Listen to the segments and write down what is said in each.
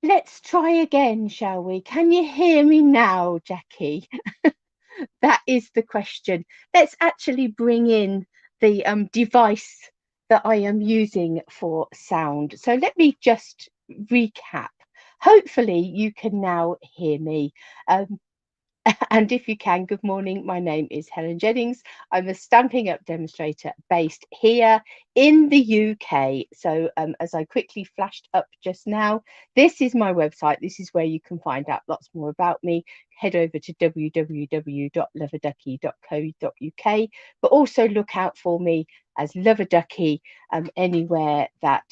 let's try again, shall we? Can you hear me now, Jackie? That is the question. Let's actually bring in the device that I am using for sound. So let me just recap. Hopefully you can now hear me. Um, And if you can, good morning. My name is Helen Jennings. I'm a Stampin' Up demonstrator based here in the UK. So, as I quickly flashed up just now, this is my website. This is where you can find out lots more about me. Head over to www.loveaduckie.co.uk, but also look out for me as Love-a-Duckie anywhere that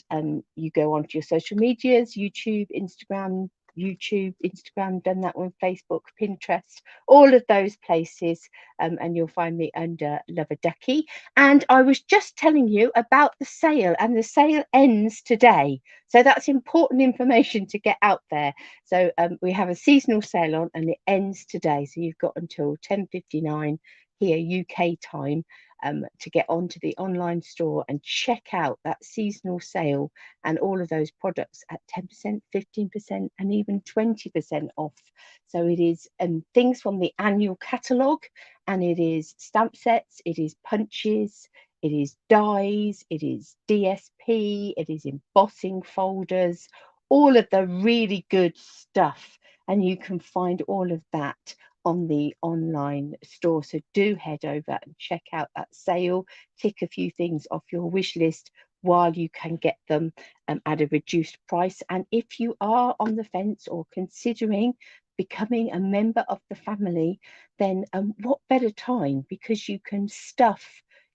you go onto your social medias, YouTube, Instagram, done that one, Facebook, Pinterest, all of those places, and you'll find me under Love-a-Duckie. And I was just telling you about the sale, and the sale ends today. So that's important information to get out there. So we have a seasonal sale on, and it ends today. So you've got until 10:59 here UK time to get onto the online store and check out that seasonal sale and all of those products at 10%, 15%, and even 20% off. So it is things from the annual catalogue, and it is stamp sets, it is punches, it is dies, it is DSP, it is embossing folders, all of the really good stuff. And you can find all of that on the online store. So do head over and check out that sale, tick a few things off your wish list while you can get them at a reduced price. And if you are on the fence or considering becoming a member of the family, then what better time, because you can stuff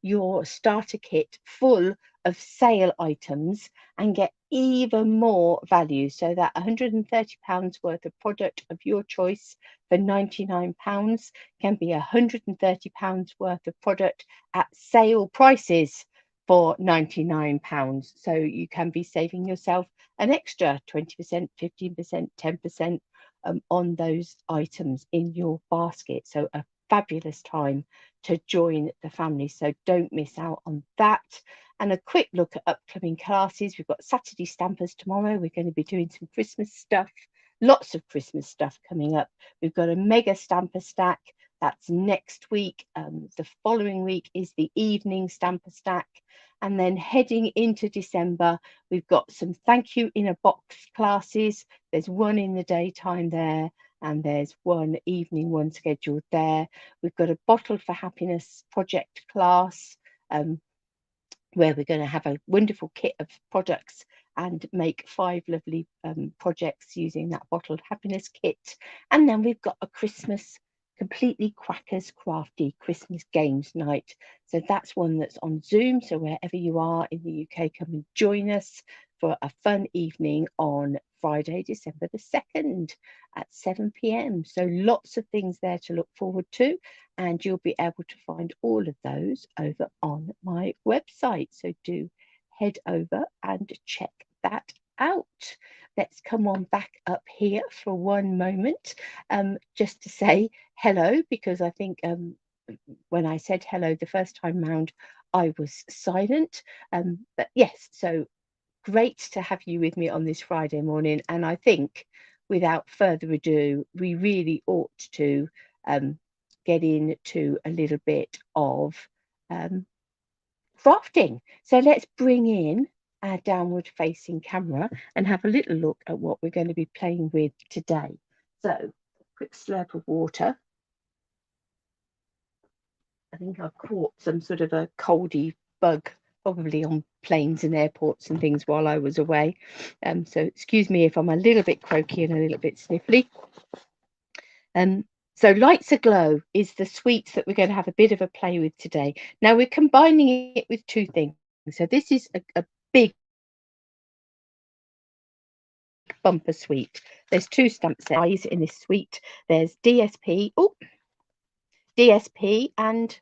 your starter kit full of sale items and get even more value. So that £130 worth of product of your choice for £99 can be £130 worth of product at sale prices for £99. So you can be saving yourself an extra 20%, 15%, 10% on those items in your basket. So a fabulous time to join the family. So don't miss out on that. And a quick look at upcoming classes. We've got Saturday Stampers tomorrow. We're going to be doing some Christmas stuff. Lots of Christmas stuff coming up. We've got a mega stamper stack. That's next week. The following week is the evening stamper stack. And then heading into December, we've got some thank you in a box classes. There's one in the daytime there, and there's one evening one scheduled there. We've got a Bottle for Happiness project class, where we're going to have a wonderful kit of products and make 5 lovely projects using that Bottled Happiness kit. And then we've got a Christmas completely Quackers Crafty Christmas games night. So that's one that's on Zoom. So wherever you are in the UK, come and join us for a fun evening on Friday, December the 2nd at 7 p.m. So lots of things there to look forward to, and you'll be able to find all of those over on my website. So do head over and check that out. Let's come on back up here for one moment, just to say hello, because I think when I said hello the first time round, I was silent. But yes, so great to have you with me on this Friday morning. And I think without further ado, we really ought to get into a little bit of crafting. So let's bring in our downward facing camera and have a little look at what we're going to be playing with today. So quick slurp of water. I think I've caught some sort of a coldy bug, probably on planes and airports and things while I was away. So excuse me if I'm a little bit croaky and a little bit sniffly. So Lights Aglow is the sweet that we're going to have a bit of a play with today. Now we're combining it with two things. So this is a big bumper sweet. There's 2 stamp sets in this sweet. There's DSP, DSP, and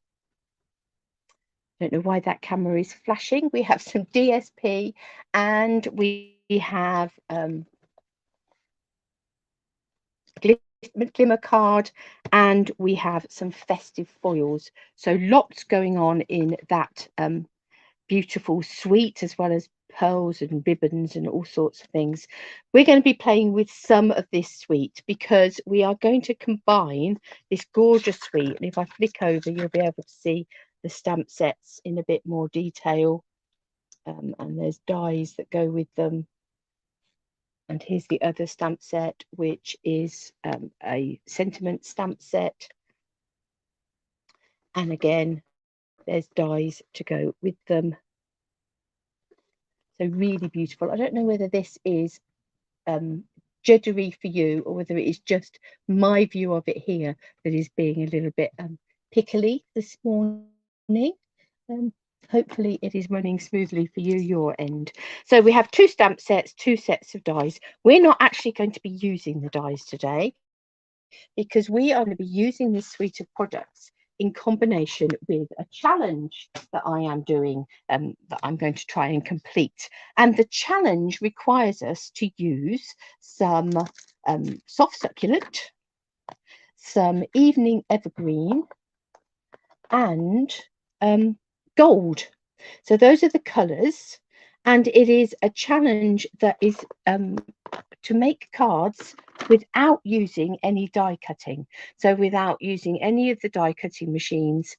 I don't know why that camera is flashing. We have some DSP, and we have glimmer card, and we have some festive foils. So lots going on in that beautiful suite, as well as pearls and ribbons and all sorts of things. We're going to be playing with some of this suite because we are going to combine this gorgeous suite. And if I flick over, you'll be able to see the stamp sets in a bit more detail. And there's dies that go with them. And here's the other stamp set, which is a sentiment stamp set. And again, there's dies to go with them. So really beautiful. I don't know whether this is juddery for you or whether it is just my view of it here that is being a little bit pickly this morning. Hopefully it is running smoothly for you, your end. So we have 2 stamp sets, 2 sets of dies. We're not actually going to be using the dies today because we are going to be using this suite of products in combination with a challenge that I am doing, that I'm going to try and complete. And the challenge requires us to use some soft succulent, some evening evergreen, and gold. So those are the colours, and it is a challenge that is to make cards without using any die cutting. So without using any of the die cutting machines,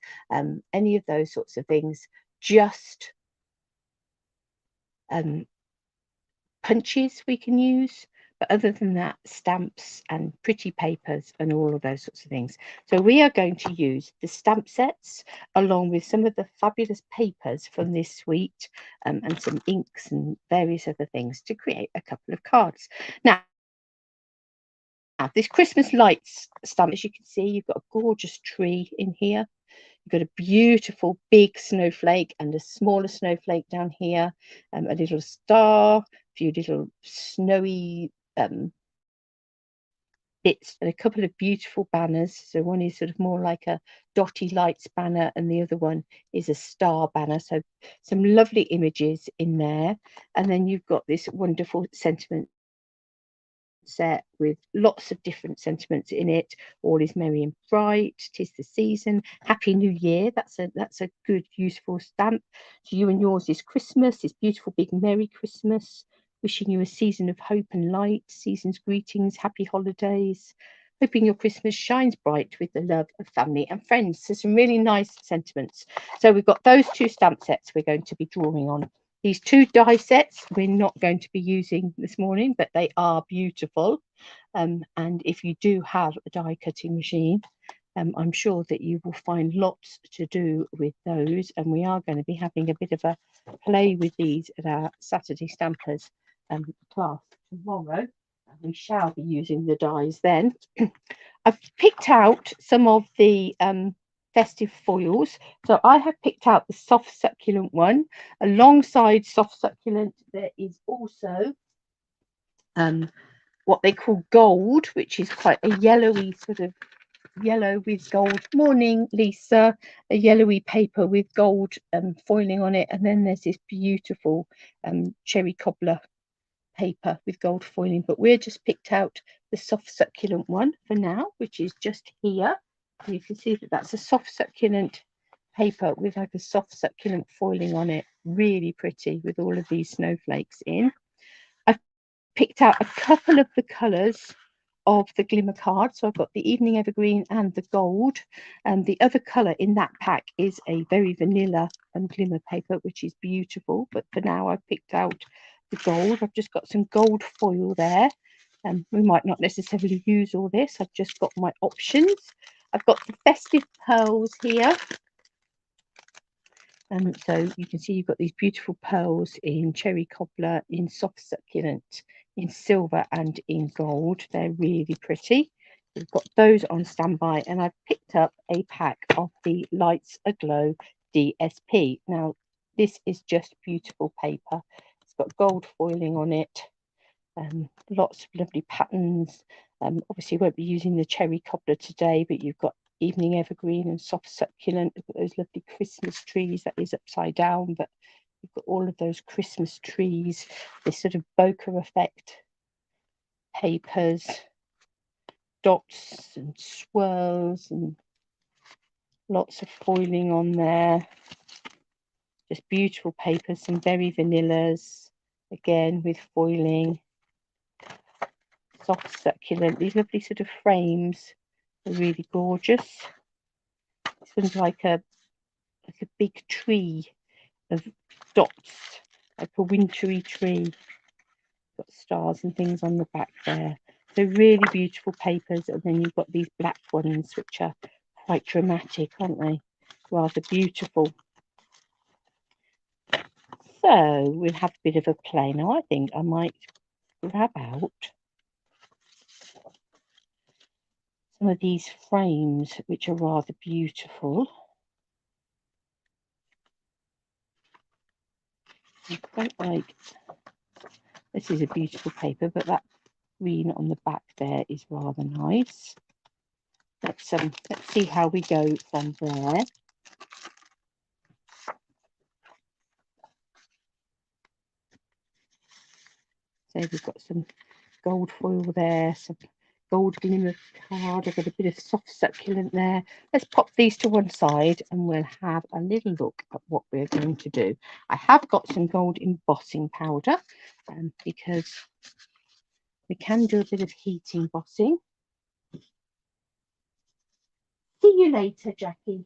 any of those sorts of things, just punches we can use. But other than that, stamps and pretty papers and all of those sorts of things. So we are going to use the stamp sets along with some of the fabulous papers from this suite, and some inks and various other things to create a couple of cards. Now, this Christmas lights stamp, as you can see, you've got a gorgeous tree in here. You've got a beautiful big snowflake and a smaller snowflake down here, a little star, a few little snowy bits, and a couple of beautiful banners. So one is sort of more like a dotty lights banner, and the other one is a star banner. So some lovely images in there. And then you've got this wonderful sentiment set with lots of different sentiments in it. All is merry and bright, 'tis the season, happy new year. That's a good useful stamp. To you and yours is Christmas, this beautiful big merry Christmas, wishing you a season of hope and light, season's greetings, happy holidays, hoping your Christmas shines bright with the love of family and friends. So some really nice sentiments. So we've got those 2 stamp sets we're going to be drawing on. These 2 die sets we're not going to be using this morning, but they are beautiful. And if you do have a die cutting machine, I'm sure that you will find lots to do with those. And we are going to be having a bit of a play with these at our Saturday Stampers class tomorrow. And we shall be using the dies then. I've picked out some of the festive foils. So I have picked out the soft succulent one. Alongside soft succulent, there is also what they call gold, which is quite a yellowy sort of yellow with gold. Morning, Lisa. A yellowy paper with gold foiling on it. And then there's this beautiful cherry cobbler paper with gold foiling. But we're just picked out the soft succulent one for now, which is just here. You can see that that's a soft succulent paper with like a soft succulent foiling on it. Really pretty with all of these snowflakes in. I've picked out a couple of the colours of the glimmer card. So I've got the evening evergreen and the gold. And the other colour in that pack is a very vanilla glimmer paper, which is beautiful. But for now, I've picked out the gold. I've just got some gold foil there. We might not necessarily use all this. I've just got my options. I've got the festive pearls here. So you can see you've got these beautiful pearls in cherry cobbler, in soft succulent, in silver and in gold. They're really pretty. We've got those on standby, and I've picked up a pack of the Lights Aglow DSP. Now, this is just beautiful paper. It's got gold foiling on it, lots of lovely patterns. Obviously, won't be using the cherry cobbler today, but you've got evening evergreen and soft succulent. You've got those lovely Christmas trees. That is upside down, but you've got all of those Christmas trees, this sort of bokeh effect papers, dots and swirls, and lots of foiling on there. Just beautiful papers, some very vanillas, again with foiling, soft succulent. These lovely sort of frames are really gorgeous. This one's like a big tree of dots, like a wintry tree. Got stars and things on the back there. So really beautiful papers, and then you've got these black ones which are quite dramatic, aren't they? Rather beautiful. So we'll have a bit of a play now. I think I might grab out some of these frames which are rather beautiful. I quite like, this is a beautiful paper, but that green on the back there is rather nice. Let's see how we go from there. So we've got some gold foil there, some gold glimmer card. I've got a bit of soft succulent there. Let's pop these to one side and we'll have a little look at what we're going to do. I have got some gold embossing powder because we can do a bit of heat embossing. See you later, Jackie.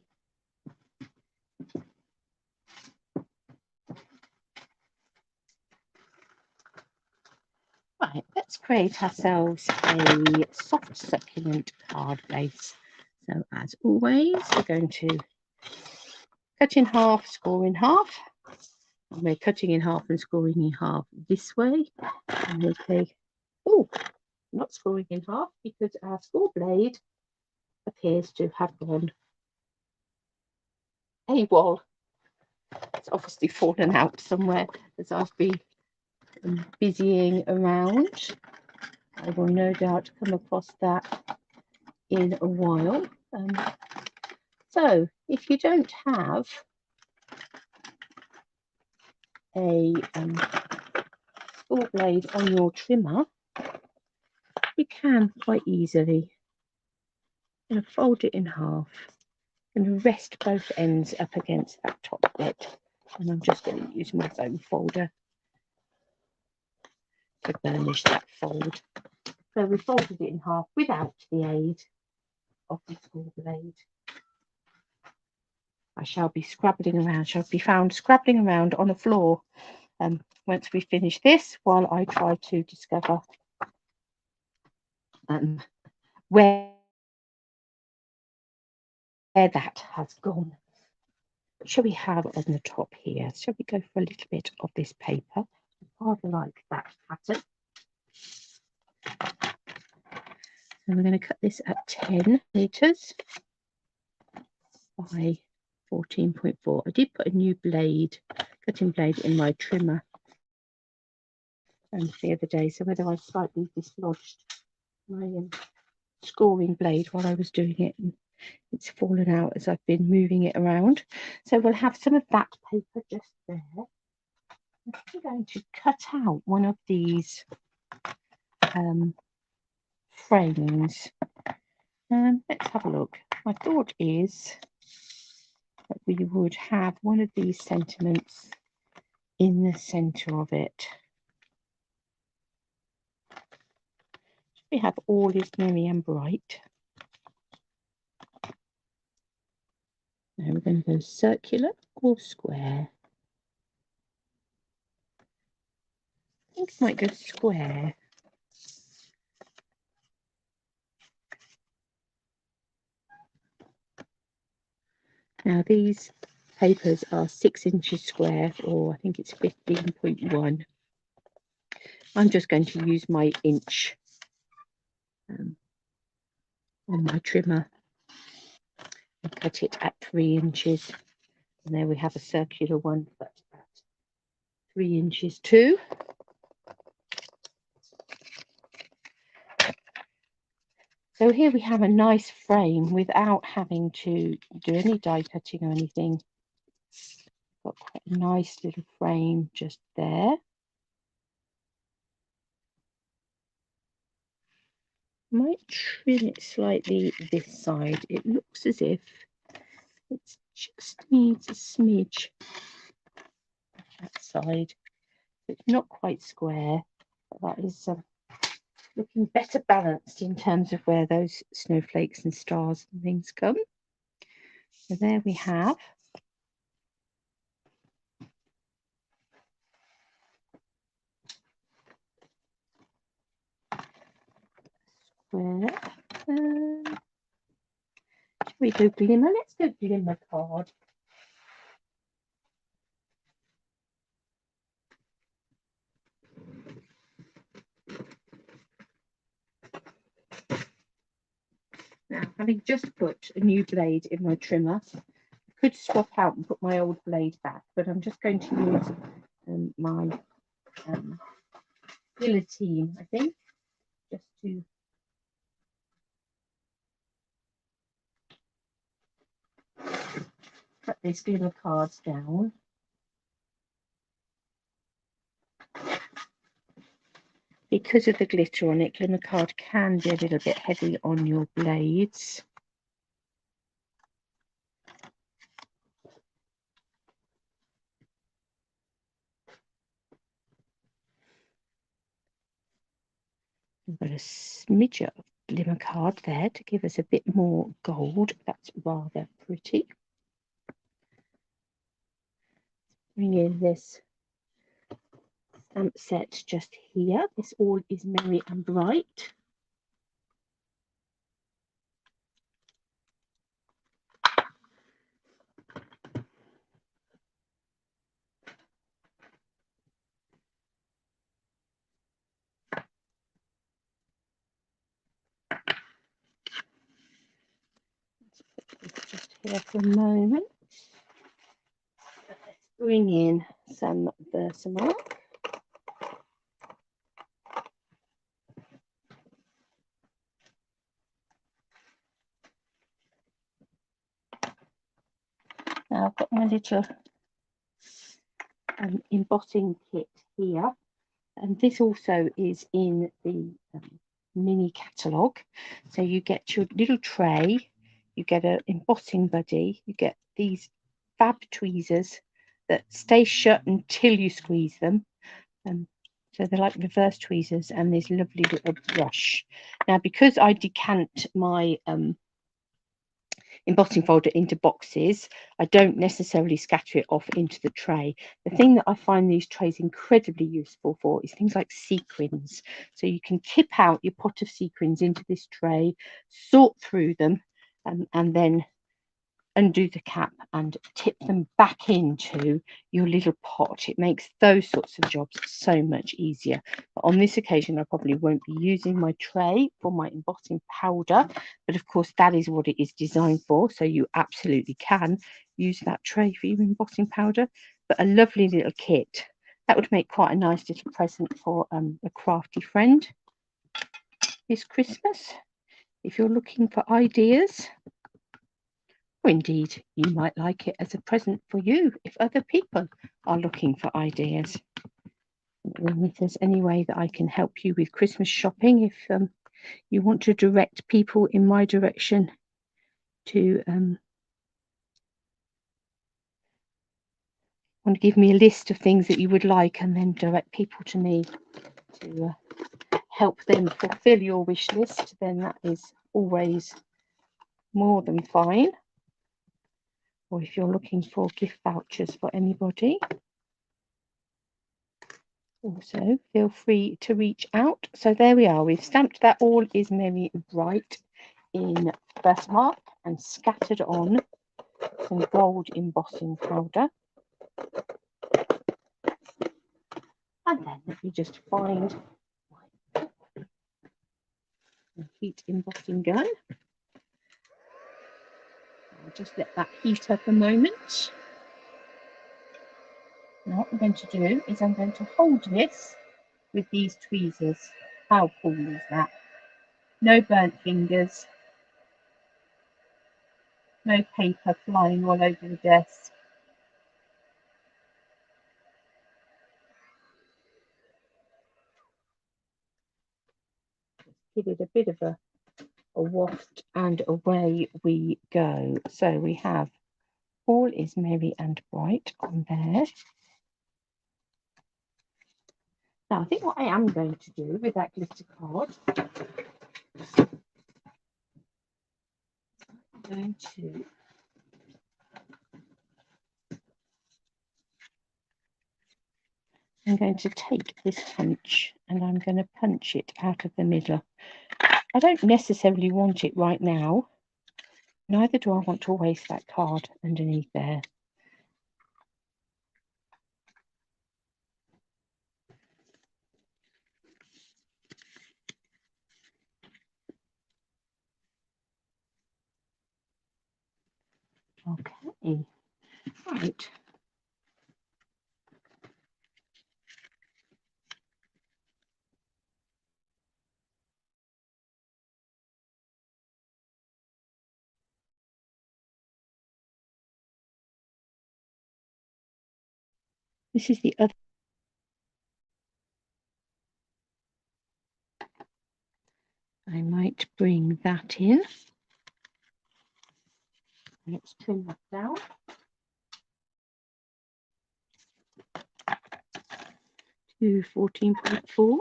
Right, let's create ourselves a soft succulent card base. So as always, we're going to cut in half, score in half. And we're cutting in half and scoring in half this way. And we'll take, oh, not scoring in half because our score blade appears to have gone AWOL. It's obviously fallen out somewhere as I've been busying around. I will no doubt come across that in a while. So if you don't have a score blade on your trimmer, you can quite easily fold it in half and rest both ends up against that top bit. And I'm just going to use my foam folder to burnish that fold. So we folded it in half without the aid of the score blade. I shall be found scrabbling around on the floor once we finish this, while I try to discover where that has gone. What shall we have on the top here? Shall we go for a little bit of this paper? I rather like that pattern. So we're going to cut this at 10 meters by 14.4. I did put a new cutting blade in my trimmer the other day, so whether I slightly dislodged my scoring blade while I was doing it, and it's fallen out as I've been moving it around. So we'll have some of that paper just there. I'm going to cut out one of these frames. Let's have a look. My thought is that we would have one of these sentiments in the center of it. We have all is merry and bright. Now we're going to go circular or square. I think I might go square. Now these papers are 6 inches square, or I think it's 15.1. I'm just going to use my inch on my trimmer and cut it at 3 inches. And there we have a circular one, but at 3 inches too. So here we have a nice frame without having to do any die cutting or anything. Got quite a nice little frame just there. Might trim it slightly this side. It looks as if it just needs a smidge that side. It's not quite square, but that is looking better balanced in terms of where those snowflakes and stars and things come. So there we have square. Should we go glimmer? Let's go glimmer card. Now, having just put a new blade in my trimmer, I could swap out and put my old blade back, but I'm just going to use my guillotine, I think, just to cut these glimmer cards down. Because of the glitter on it, glimmer card can be a little bit heavy on your blades. I've got a smidge of glimmer card there to give us a bit more gold. That's rather pretty. Bring in this stamp set just here. This all is merry and bright. Just here for a moment. Let's bring in some Versamark. Now I've got my little embossing kit here, and this also is in the mini catalogue. So you get your little tray, you get an embossing buddy, you get these fab tweezers that stay shut until you squeeze them. So they're like reverse tweezers, and this lovely little brush. Now, because I decant my embossing folder into boxes, I don't necessarily scatter it off into the tray. The thing that I find these trays incredibly useful for is things like sequins. So you can tip out your pot of sequins into this tray, sort through them, and then undo the cap and tip them back into your little pot. It makes those sorts of jobs so much easier. But on this occasion, I probably won't be using my tray for my embossing powder, but of course that is what it is designed for, so you absolutely can use that tray for your embossing powder. But a lovely little kit that would make quite a nice little present for a crafty friend this Christmas, if you're looking for ideas. Or indeed, you might like it as a present for you if other people are looking for ideas. If there's any way that I can help you with Christmas shopping, if you want to direct people in my direction to want to give me a list of things that you would like and then direct people to me to help them fulfill your wish list, then that is always more than fine. Or if you're looking for gift vouchers for anybody, also feel free to reach out. So there we are, we've stamped that all is merry and bright in Versamark and scattered on some gold embossing powder. And then let me just find my heat embossing gun. I'll just let that heat up a moment. Now what I'm going to do is I'm going to hold this with these tweezers. How cool is that? No burnt fingers, no paper flying all over the desk. Give it a bit of a waft and away we go. So we have all is merry and bright on there. Now, I think what I am going to do with that glitter card, I'm going to take this punch and I'm going to punch it out of the middle. I don't necessarily want it right now. Neither do I want to waste that card underneath there. Okay, right. This is the other. I might bring that in. Let's trim that down to 14.4.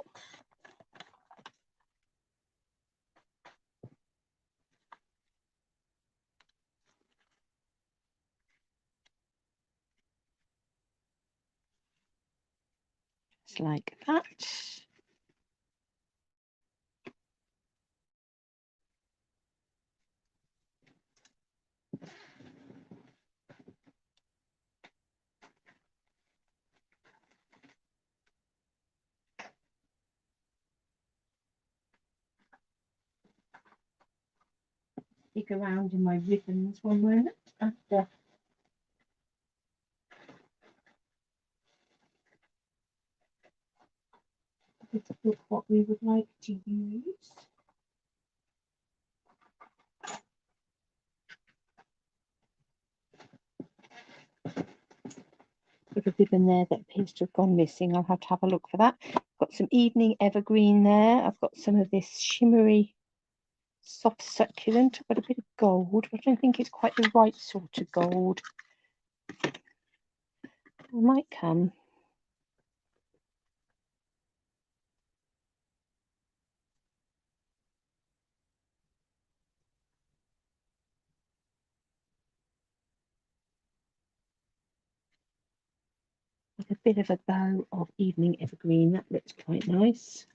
Just like that. Stick around in my ribbons one moment after. Let's look what we would like to use. Got a ribbon there that appears to have gone missing. I'll have to have a look for that. Got some evening evergreen there. I've got some of this shimmery soft succulent. I've got a bit of gold, but I don't think it's quite the right sort of gold. It might come. With a bit of a bow of evening evergreen. That looks quite nice.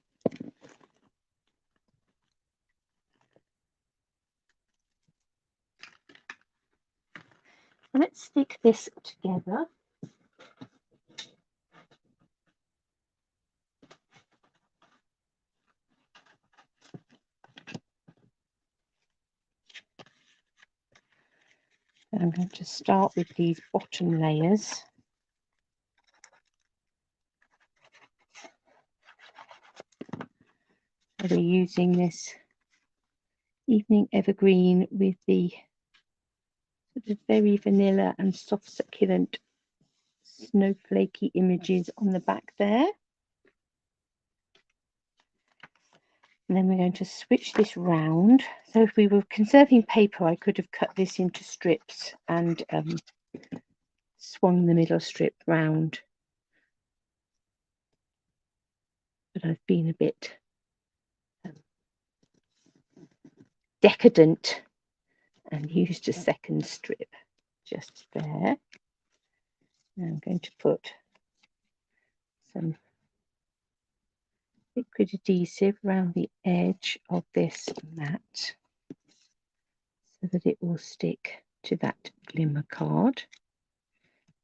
Let's stick this together. I'm going to start with these bottom layers. We're using this evening evergreen with the sort of very vanilla and soft succulent snowflakey images on the back there. And then we're going to switch this round. So if we were conserving paper, I could have cut this into strips and swung the middle strip round. But I've been a bit decadent and used a second strip just there. Now I'm going to put some liquid adhesive around the edge of this mat so that it will stick to that glimmer card.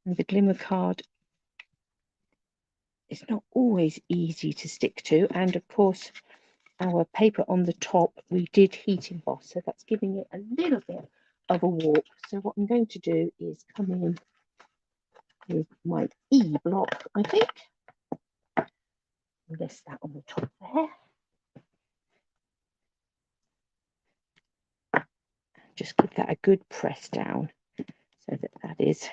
And the glimmer card is not always easy to stick to, and of course our paper on the top we did heat emboss, so that's giving it a little bit of a warp. So what I'm going to do is come in with my E block, I think. List that on the top there. Just give that a good press down so that that is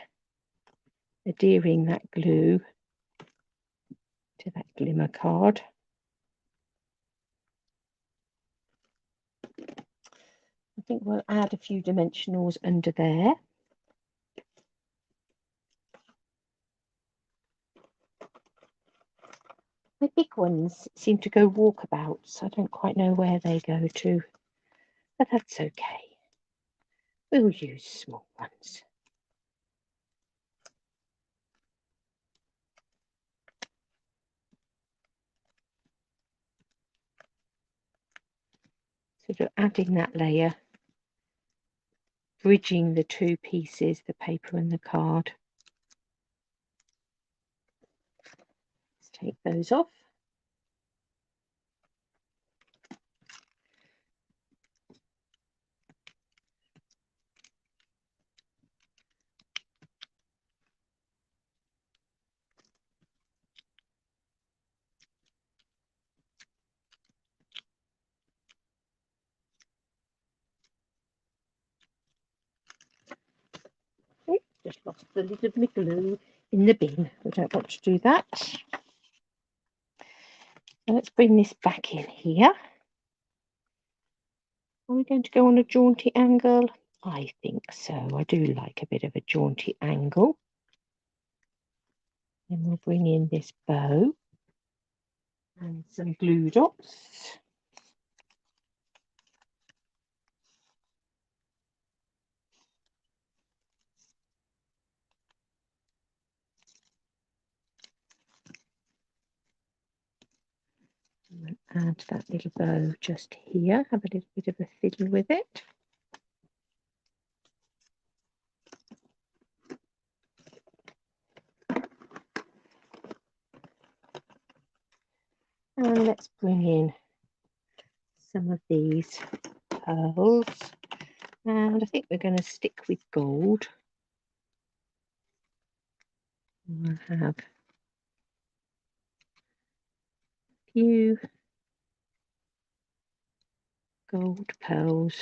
adhering that glue to that glimmer card. I think we'll add a few dimensionals under there. My big ones seem to go walkabouts. I don't quite know where they go to, but that's okay. We'll use small ones. Sort of adding that layer, bridging the two pieces, the paper and the card. Let's take those off. Just lost the lid of my glue in the bin. I don't want to do that. So let's bring this back in here. Are we going to go on a jaunty angle? I think so. I do like a bit of a jaunty angle. Then we'll bring in this bow and some glue dots. And add that little bow just here. Have a little bit of a fiddle with it. And let's bring in some of these pearls. And I think we're going to stick with gold. We'll have a few gold pearls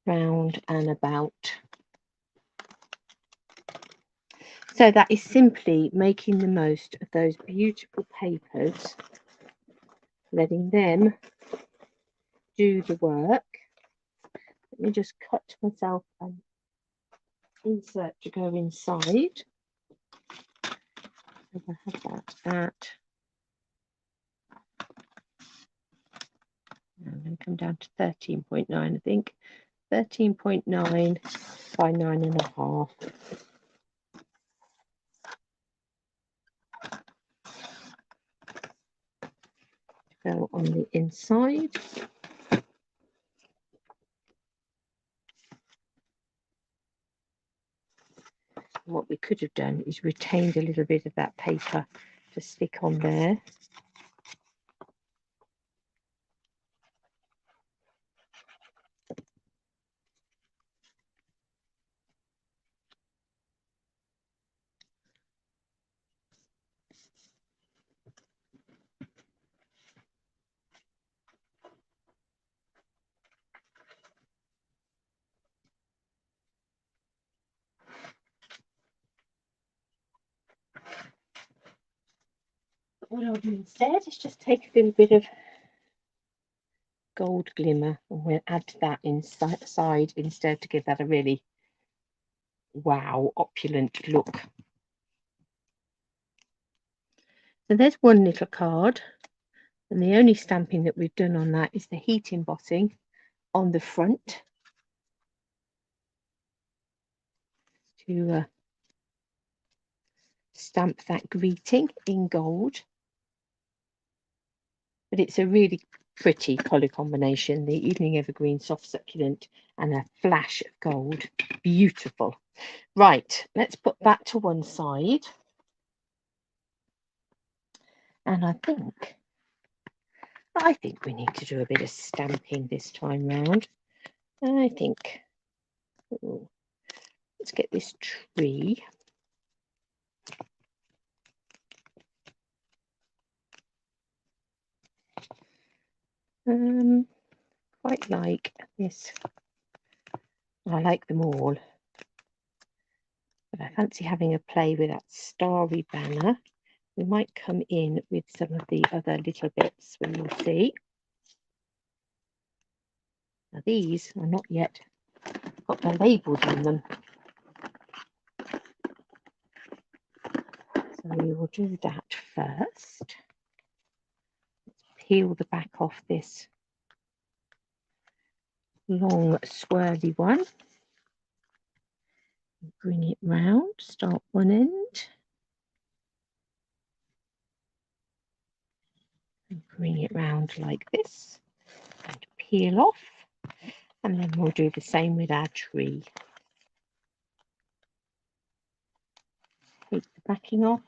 round and about. So that is simply making the most of those beautiful papers, letting them do the work. Let me just cut myself an insert to go inside. So I have that at, I'm going to come down to 13.9, I think. 13.9 by 9.5. Go on the inside. What we could have done is retained a little bit of that paper to stick on there. What I'll do instead is just take a little bit of gold glimmer and we'll add that inside instead to give that a really wow, opulent look. So there's one little card, and the only stamping that we've done on that is the heat embossing on the front to stamp that greeting in gold. But it's a really pretty colour combination, the Evening Evergreen Soft Succulent and a flash of gold. Beautiful. Right, let's put that to one side. And I think we need to do a bit of stamping this time round. I think, let's get this tree. Quite like this. I like them all, but I fancy having a play with that starry banner. We might come in with some of the other little bits, we will see. Now these are not yet got the labels on them, so So we will do that first. Let's peel the back off this long swirly one. Bring it round, start one end and bring it round like this and peel off, and then we'll do the same with our tree. Take the backing off.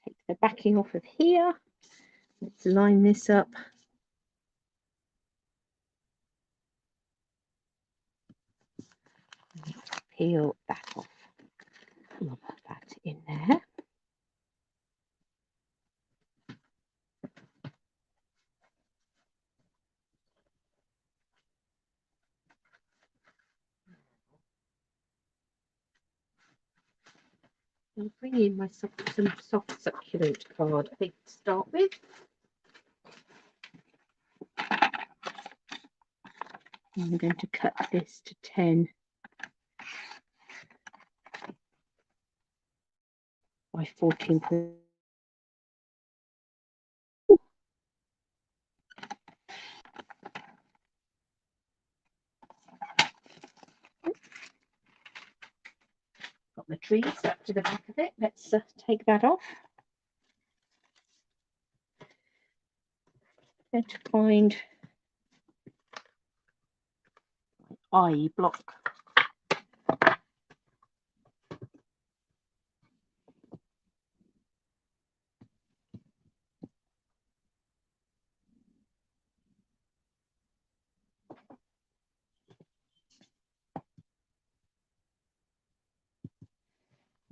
Take the backing off of here. Let's line this up. Peel that off. We'll put that in there. I'll bring in my some soft succulent card, I think, to start with. I'm going to cut this to 10 by 14. Got the tree stuck to the back of it. Let's take that off. I'm going to find my eye block.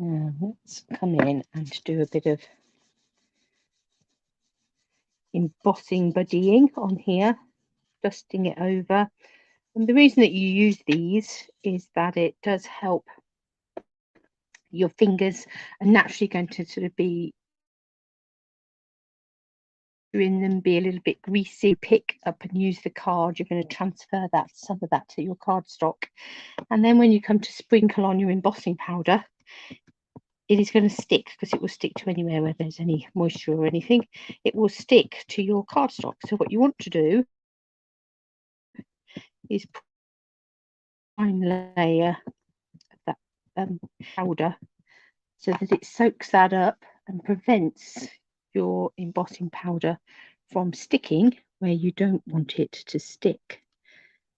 Now let's come in and do a bit of embossing buddying on here, dusting it over. And the reason that you use these is that it does help. Your fingers are naturally going to sort of be in them, be a little bit greasy. Pick up and use the card, you're going to transfer that, some of that, to your cardstock, and then when you come to sprinkle on your embossing powder, it is going to stick, because it will stick to anywhere where there's any moisture or anything. It will stick to your cardstock. So what you want to do is put a fine layer of that powder so that it soaks that up and prevents your embossing powder from sticking where you don't want it to stick.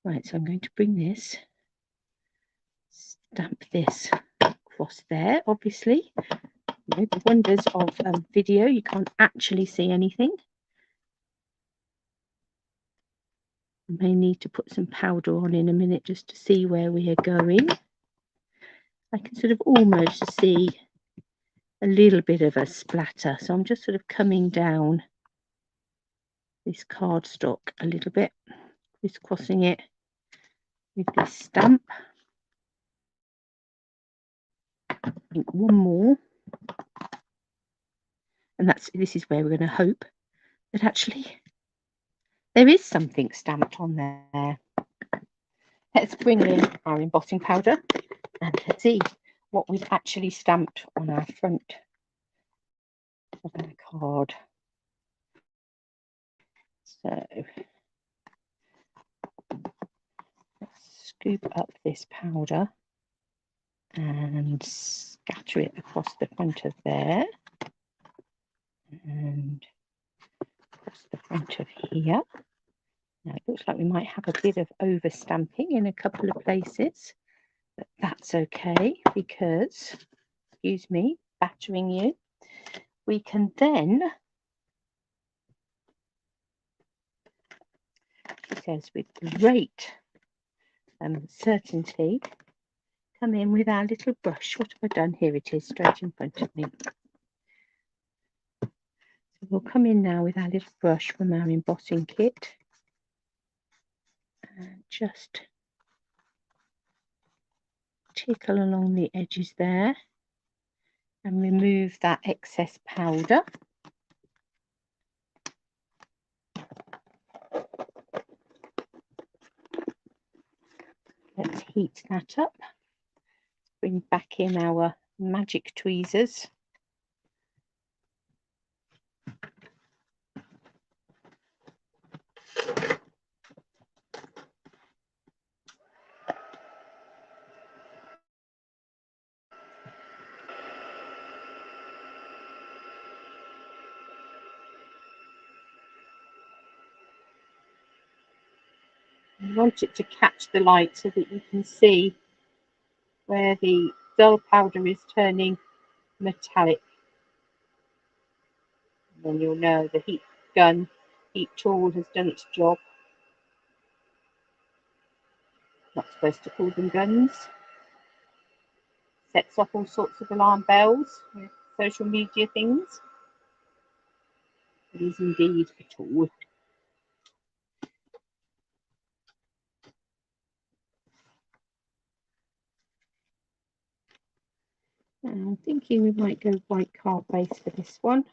Right, so I'm going to bring this, stamp this across there. Obviously, you know, the wonders of video, you can't actually see anything. I may need to put some powder on in a minute just to see where we are going. I can sort of almost see a little bit of a splatter, so I'm just sort of coming down this cardstock a little bit, crisscrossing it with this stamp. I think one more, and this is where we're going to hope that actually there is something stamped on there. Let's bring in our embossing powder and let's see what we've actually stamped on our front of our card. So let's scoop up this powder and scatter it across the front of there and across the front of here. Now it looks like we might have a bit of over stamping in a couple of places, but that's okay, because, excuse me, battering you, we can then, she says with great certainty, come in with our little brush. What have I done? Here it is, straight in front of me. So we'll come in now with our little brush from our embossing kit and just tickle along the edges there and remove that excess powder. Let's heat that up. Bring back in our magic tweezers. You want it to catch the light so that you can see where the dull powder is turning metallic. And then you'll know the heat tool has done its job. Not supposed to call them guns. Sets off all sorts of alarm bells with social media things. It is indeed a tool. I'm thinking we might go white card base for this one.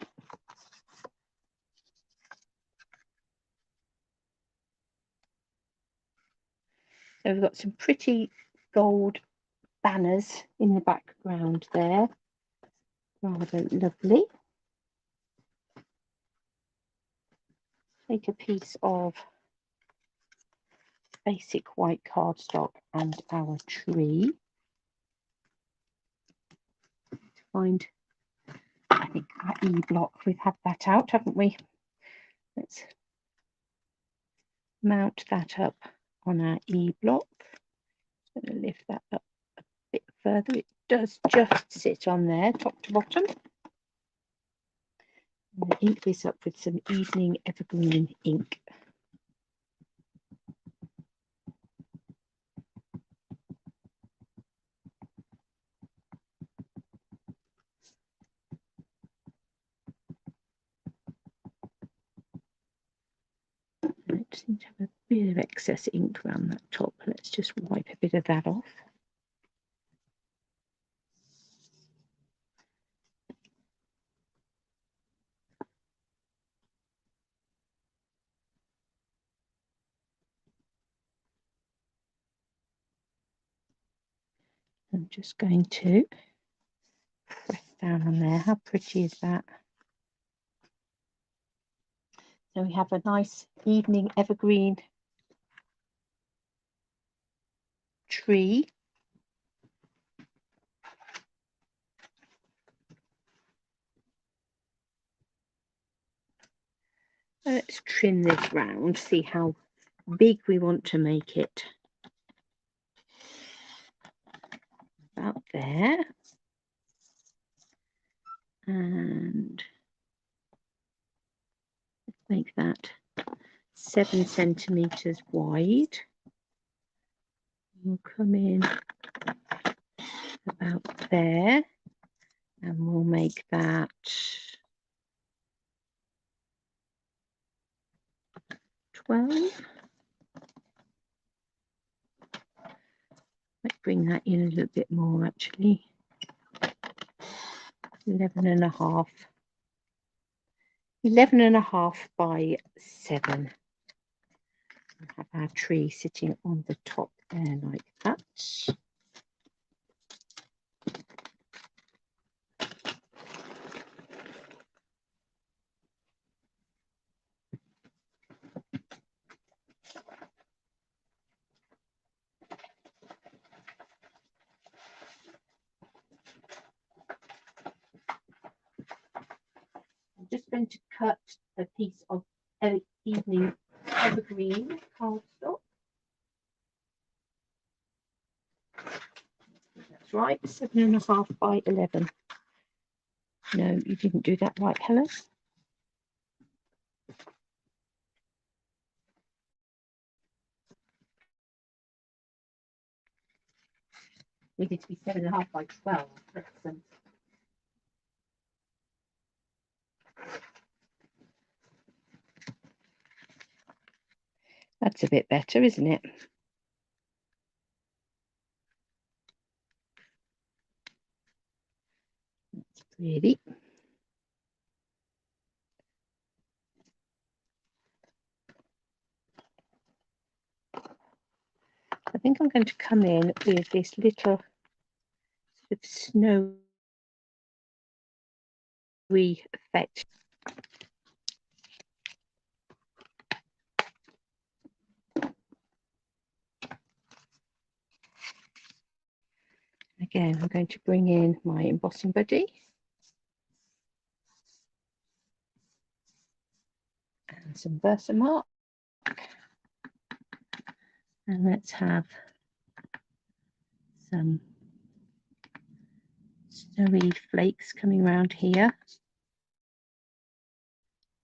So we've got some pretty gold banners in the background there. Rather lovely. Take a piece of basic white cardstock and our tree. Find, I think, our E-block. We've had that out, haven't we? Let's mount that up on our E-block. I'm going to lift that up a bit further. It does just sit on there, top to bottom. I'm going to ink this up with some Evening Evergreen ink. I just seem to have a bit of excess ink around that top. Let's just wipe a bit of that off. I'm just going to press down on there. How pretty is that? So we have a nice Evening Evergreen tree. Let's trim this round, see how big we want to make it. About there. And make that 7 centimeters wide. We'll come in about there, and we'll make that 12. Let's bring that in a little bit more, actually. 11.5. 11.5 by 7. We'll have our tree sitting on the top there like that. I'm just going to cut a piece of Evening Evergreen cardstock. That's right, 7.5 by 11. No, you didn't do that right, Helen. Needed to be 7.5 by 12. That's a bit better, isn't it? That's pretty. I think I'm going to come in with this little sort of snowy effect. Again, I'm going to bring in my embossing buddy. And some Versamark. And let's have some snowy flakes coming around here.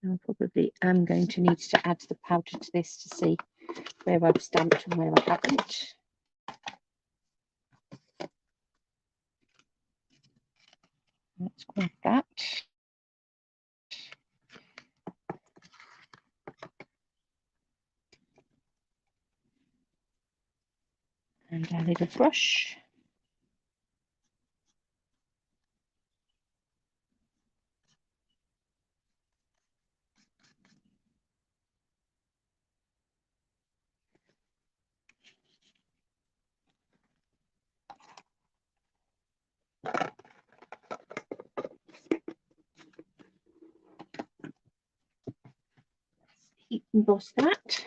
I probably am going to need to add the powder to this to see where I've stamped and where I haven't. Let's grab that. And our little brush. Heat emboss that.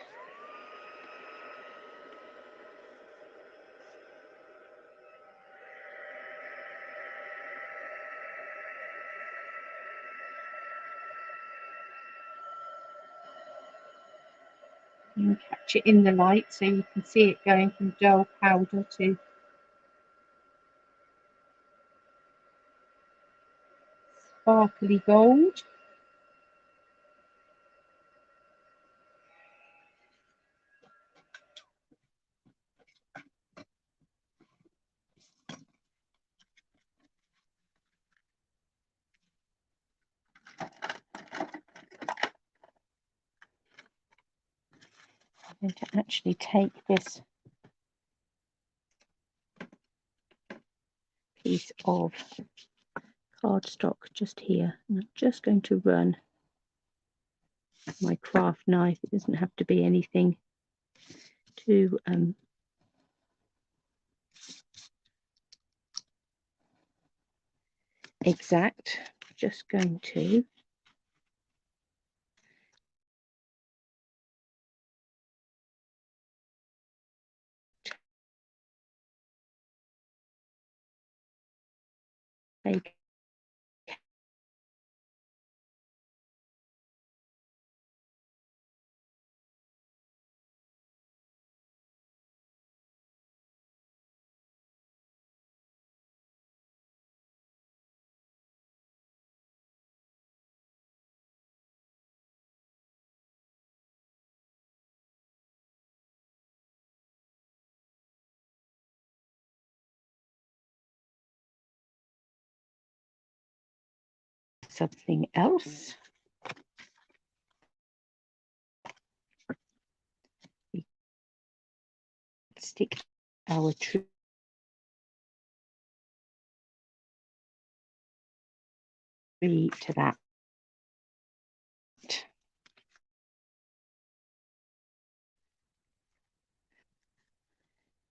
And catch it in the light so you can see it going from dull powder to sparkly gold. I'm going to actually take this piece of cardstock just here, and I'm just going to run my craft knife. It doesn't have to be anything too exact. Just going to take something else. We stick our tree to that.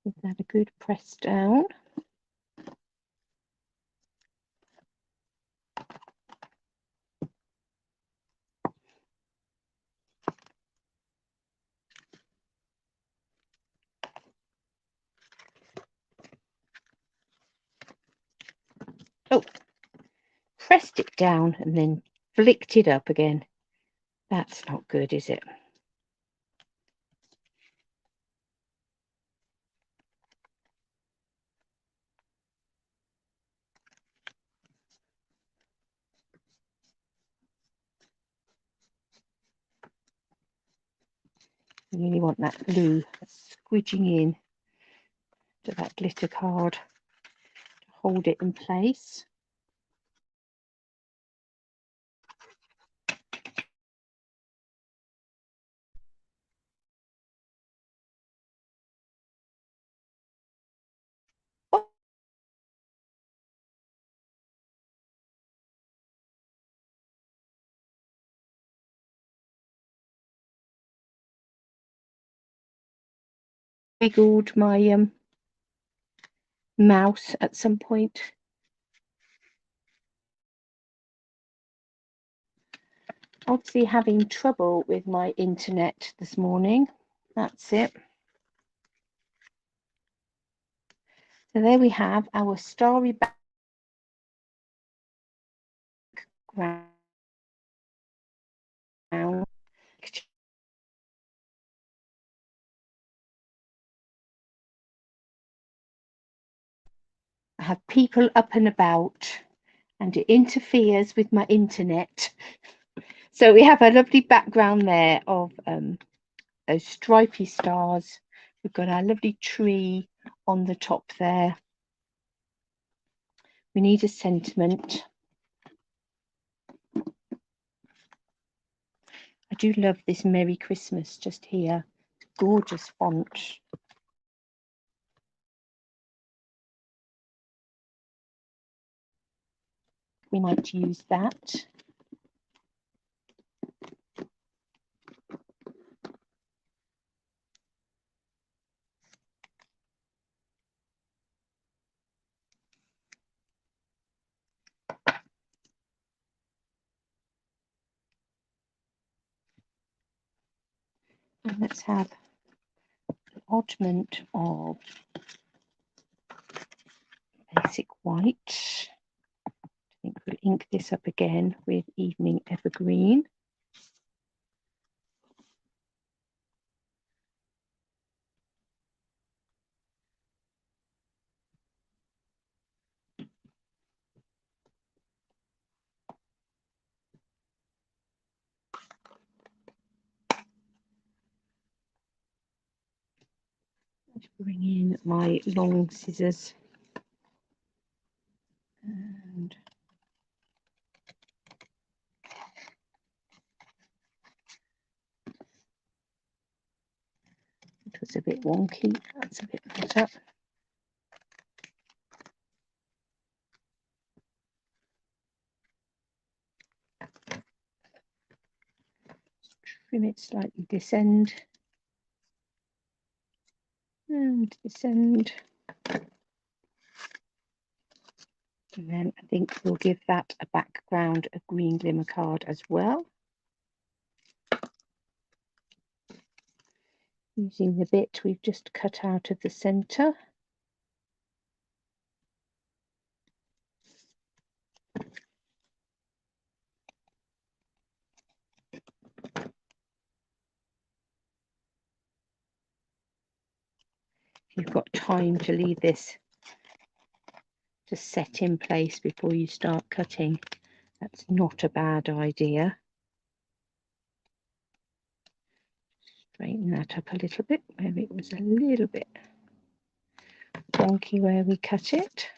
Give that a good press down. Oh, pressed it down and then flicked it up again. That's not good, is it? You really want that glue squidging in to that glitter card to hold it in place. wiggled my mouse at some point. Obviously having trouble with my internet this morning. That's it. So there we have our starry background. I have people up and about and it interferes with my internet. So we have a lovely background there of those stripy stars. We've got our lovely tree on the top there. We need a sentiment. I do love this Merry Christmas just here. Gorgeous font. We might use that. And let's have an oddment of basic white. I think we'll ink this up again with Evening Evergreen. Let's bring in my long scissors. And it was a bit wonky. That's a bit better. Trim it slightly this end and this end. And then I think we'll give that a background, a green glimmer card as well. Using the bit we've just cut out of the centre. You've got time to leave this to set in place before you start cutting. That's not a bad idea. Straighten that up a little bit where it was a little bit wonky where we cut it.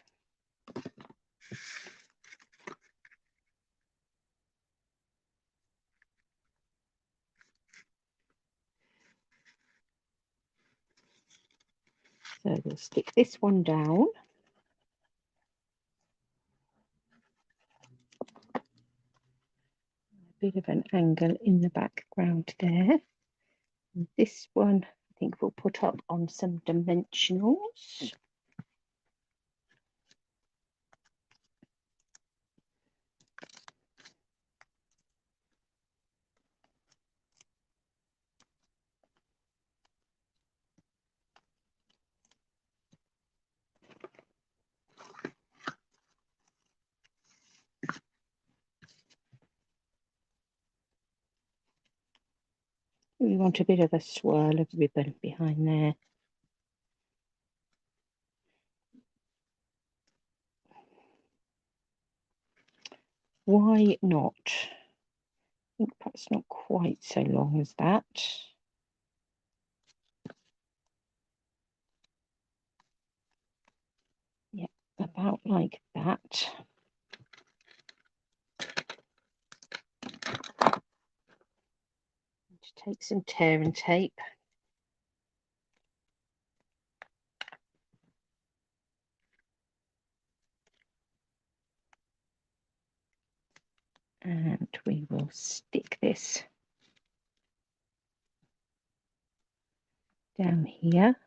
So we'll stick this one down. A bit of an angle in the background there. And this one I think we'll put up on some dimensionals. We want a bit of a swirl of ribbon behind there. Why not? I think perhaps not quite so long as that. Yeah, about like that. Take some tear and tape. And we will stick this down here.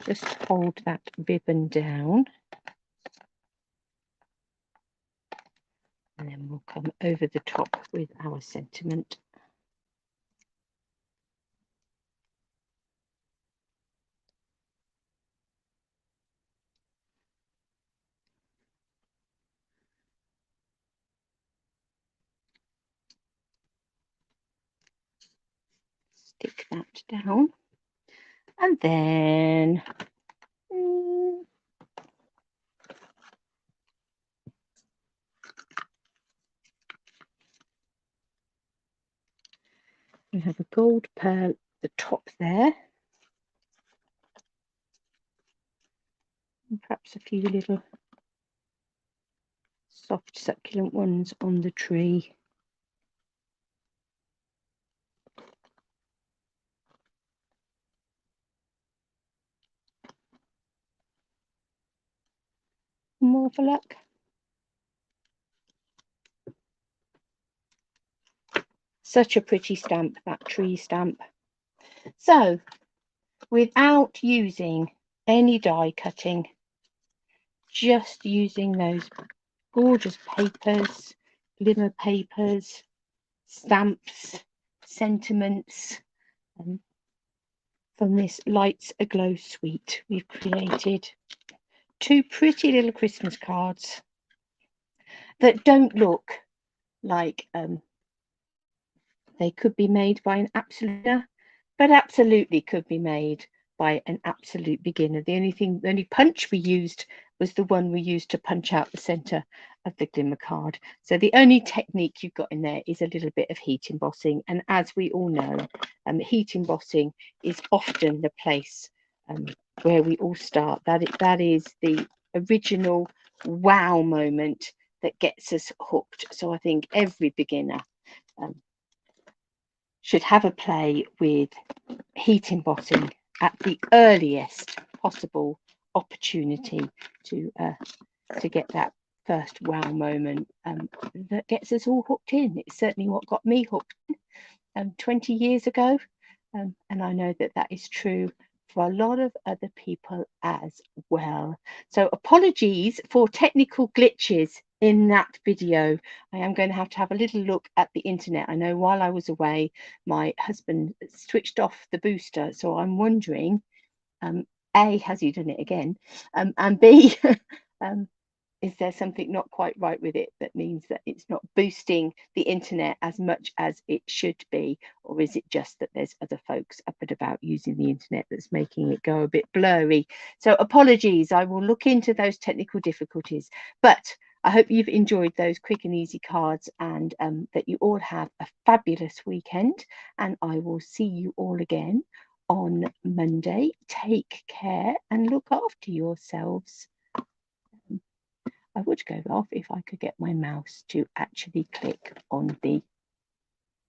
just hold that ribbon down, and then we'll come over the top with our sentiment. Stick that down, and then we have a gold pearl at the top there, and perhaps a few little soft succulent ones on the tree. More for luck. Such a pretty stamp, that tree stamp. So, without using any die cutting, just using those gorgeous papers, glimmer papers, stamps, sentiments, from this Lights Aglow suite, we've created 2 pretty little Christmas cards that don't look like they could be made by an absolute, but absolutely could be made by an absolute beginner. The only punch we used was the one we used to punch out the center of the glimmer card. So the only technique you've got in there is a little bit of heat embossing. And as we all know, heat embossing is often the place where we all start. That is the original wow moment that gets us hooked. So I think every beginner should have a play with heat embossing at the earliest possible opportunity to get that first wow moment that gets us all hooked in. It's certainly what got me hooked 20 years ago, and I know that that is true for a lot of other people as well. So apologies for technical glitches in that video. I am going to have a little look at the internet. I know while I was away, my husband switched off the booster, so I'm wondering, A, has he done it again? And B, is there something not quite right with it that means that it's not boosting the internet as much as it should be? Or is it just that there's other folks up and about using the internet that's making it go a bit blurry? So apologies, I will look into those technical difficulties. But I hope you've enjoyed those quick and easy cards, and that you all have a fabulous weekend. And I will see you all again on Monday. Take care and look after yourselves. I would go off if I could get my mouse to actually click on the